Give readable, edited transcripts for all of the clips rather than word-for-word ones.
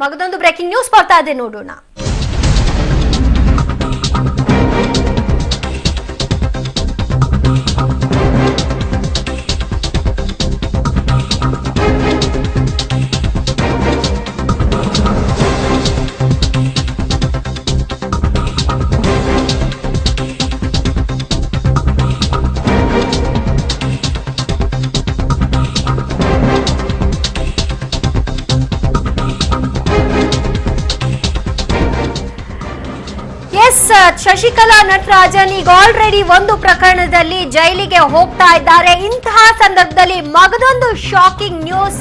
ಮಗದೊಂದು breaking news ಬರ್ತಾ ಇದೆ, ನೋಡೋಣ. ಶಶಿಕಲಾ ನಟರಾಜನ್ ಈಗ ಆಲ್ರೆಡಿ ಒಂದು ಪ್ರಕರಣದಲ್ಲಿ ಜೈಲಿಗೆ ಹೋಗ್ತಾ ಇದ್ದಾರೆ. ಇಂತಹ ಸಂದರ್ಭದಲ್ಲಿ ಮಗದೊಂದು ಶಾಕಿಂಗ್ ನ್ಯೂಸ್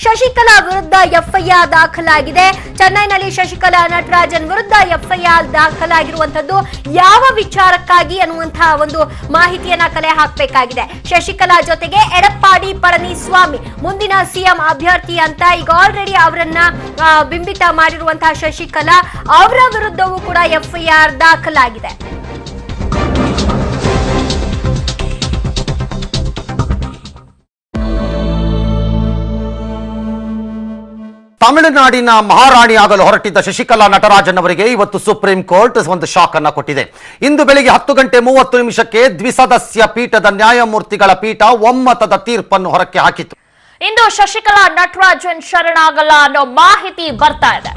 ಶಶಿಕಲಾ ವಿರುದ್ಧ ಎಫ್ಐಆರ್ ದಾಖಲಾಗಿದೆ. ಚೆನ್ನೈನಲ್ಲಿ ಶಶಿಕಲಾ ನಟರಾಜನ್ ವಿರುದ್ಧ ಎಫ್ಐಆರ್ ದಾಖಲಾಗಿರುವಂತದ್ದು ಯಾವ ವಿಚಾರಕ್ಕಾಗಿ ಅನ್ನುವಂತಹ ಒಂದು ಮಾಹಿತಿಯನ್ನ ಕಲೆ ಹಾಕಬೇಕಾಗಿದೆ. ಶಶಿಕಲಾ ಜೊತೆಗೆ ಎಡಪ್ಪಾಡಿ ಪಳನಿಸ್ವಾಮಿ ಮುಂದಿನ ಸಿಎಂ ಅಭ್ಯರ್ಥಿ ಅಂತ ಈಗ ಆಲ್ರೆಡಿ ಅವರನ್ನ ಬಿಂಬಿತ ಮಾಡಿರುವಂತಹ ಶಶಿಕಲಾ ಅವರ ವಿರುದ್ಧವೂ ಕೂಡ ಎಫ್ಐಆರ್ ದಾಖಲಾಗಿದೆ. ತಮಿಳುನಾಡಿನ ಮಹಾರಾಣಿಯಾಗಲು ಹೊರಟಿದ್ದ ಶಶಿಕಲಾ ನಟರಾಜನ್ ಅವರಿಗೆ ಇವತ್ತು ಸುಪ್ರೀಂ ಕೋರ್ಟ್ ಒಂದು ಶಾಕ್ ಅನ್ನು ಕೊಟ್ಟಿದೆ. ಇಂದು ಬೆಳಿಗ್ಗೆ 10:30 ದ್ವಿಸದಸ್ಯ ಪೀಠದ ನ್ಯಾಯಮೂರ್ತಿಗಳ ಪೀಠ ಒಮ್ಮತದ ತೀರ್ಪನ್ನು ಹೊರಕ್ಕೆ ಹಾಕಿತು. ಇಂದು ಶಶಿಕಲಾ ನಟರಾಜನ್ ಶರಣಾಗಲ್ಲ ಅನ್ನೋ ಮಾಹಿತಿ ಬರ್ತಾ ಇದೆ.